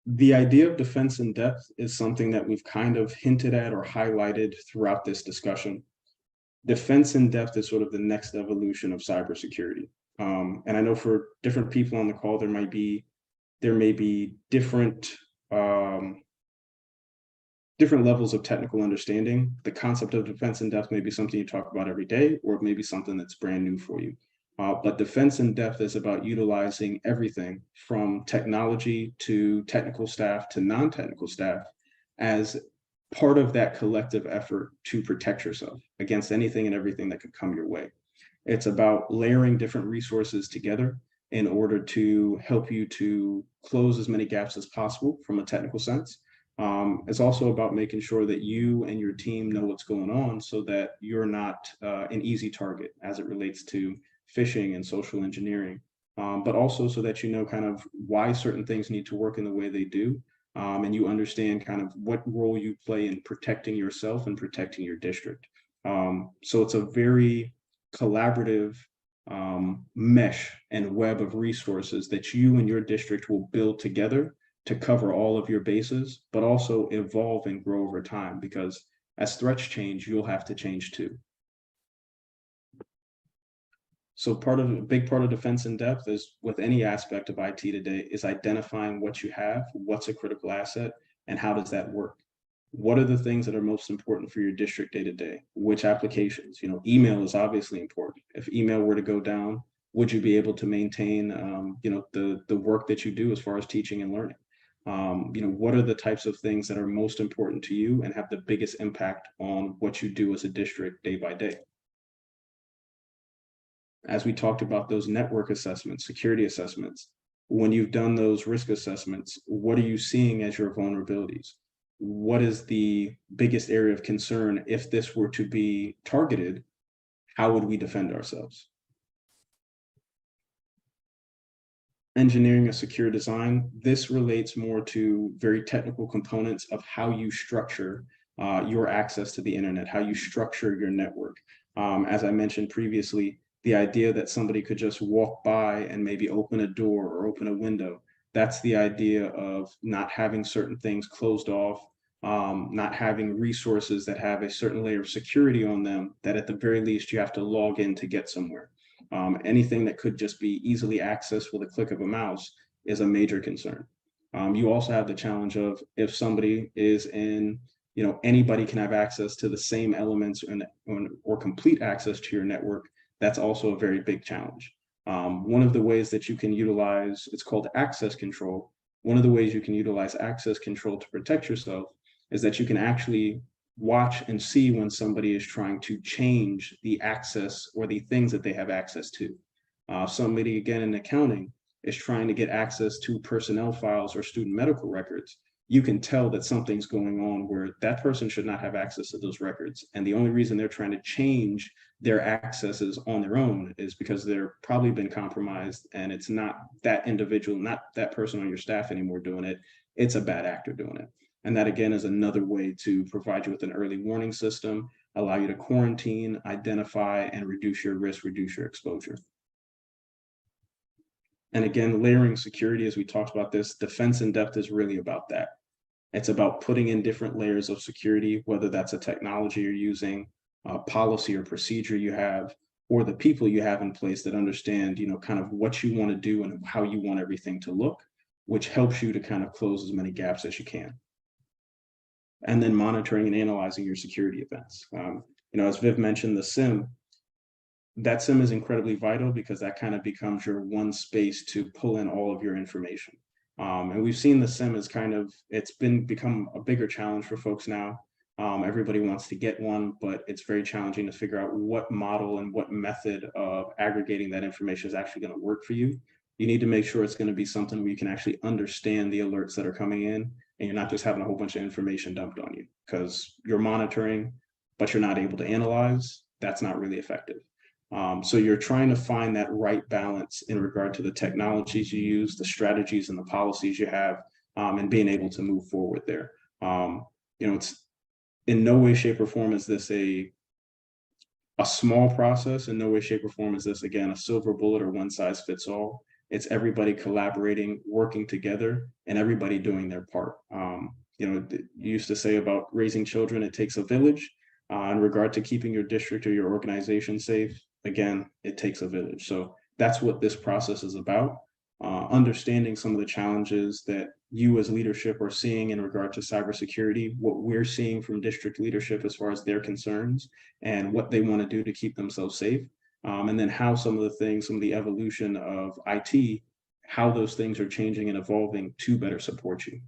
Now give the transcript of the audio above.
The idea of defense in depth is something that we've kind of hinted at or highlighted throughout this discussion. Defense in depth is sort of the next evolution of cybersecurity. And I know for different people on the call, there may be um, different levels of technical understanding. The concept of defense in depth may be something you talk about every day, or it may be something that's brand new for you. But defense in depth is about utilizing everything from technology to technical staff to non-technical staff as part of that collective effort to protect yourself against anything and everything that could come your way. It's about layering different resources together in order to help you to close as many gaps as possible from a technical sense. It's also about making sure that you and your team know what's going on so that you're not an easy target as it relates to phishing and social engineering, but also so that you know kind of why certain things need to work in the way they do. And you understand kind of what role you play in protecting yourself and protecting your district. So it's a very collaborative mesh and web of resources that you and your district will build together to cover all of your bases, but also evolve and grow over time, because as threats change, you'll have to change too. So a big part of defense in depth is with any aspect of IT today is identifying what you have, what's a critical asset, and how does that work? What are the things that are most important for your district day to day? Which applications? Email is obviously important. If email were to go down, would you be able to maintain, the work that you do as far as teaching and learning? What are the types of things that are most important to you and have the biggest impact on what you do as a district day by day? As we talked about those network assessments, security assessments, when you've done those risk assessments, what are you seeing as your vulnerabilities? What is the biggest area of concern? If this were to be targeted, how would we defend ourselves? Engineering a secure design, this relates more to very technical components of how you structure your access to the internet, how you structure your network. As I mentioned previously, the idea that somebody could just walk by and maybe open a door or open a window, that's the idea of not having certain things closed off, not having resources that have a certain layer of security on them that at the very least you have to log in to get somewhere. Anything that could just be easily accessed with a click of a mouse is a major concern. You also have the challenge of if somebody is in, anybody can have access to the same elements or complete access to your network. That's also a very big challenge. One of the ways that you can utilize, it's called access control. One of the ways you can utilize access control to protect yourself is that you can actually watch and see when somebody is trying to change the access or the things that they have access to. Somebody, again, in accounting is trying to get access to personnel files or student medical records. You can tell that something's going on where that person should not have access to those records. And the only reason they're trying to change their accesses on their own is because they're probably been compromised, and it's not that individual, not that person on your staff anymore doing it. It's a bad actor doing it. And that, again, is another way to provide you with an early warning system, allow you to quarantine, identify, and reduce your risk, reduce your exposure. And again, layering security, as we talked about this, defense in depth is really about that. It's about putting in different layers of security, whether that's a technology you're using, a policy or procedure you have, or the people you have in place that understand, kind of what you want to do and how you want everything to look, which helps you to kind of close as many gaps as you can. And then monitoring and analyzing your security events. As Viv mentioned, that SIM is incredibly vital because that kind of becomes your one space to pull in all of your information. And we've seen the SIM as it's become a bigger challenge for folks now. Everybody wants to get one, but it's very challenging to figure out what model and what method of aggregating that information is actually going to work for you. You need to make sure it's going to be something where you can actually understand the alerts that are coming in, and you're not just having a whole bunch of information dumped on you, because you're monitoring, but you're not able to analyze. That's not really effective. So you're trying to find that right balance in regard to the technologies you use, the strategies and the policies you have, and being able to move forward there. It's in no way, shape, or form is this a small process. In no way, shape, or form is this, again, a silver bullet or one size fits all. It's everybody collaborating, working together, and everybody doing their part. You used to say about raising children, it takes a village. In regard to keeping your district or your organization safe, again, it takes a village. So that's what this process is about. Understanding some of the challenges that you as leadership are seeing in regard to cybersecurity, what we're seeing from district leadership as far as their concerns and what they want to do to keep themselves safe. And then how some of the things, some of the evolution of IT, how those things are changing and evolving to better support you.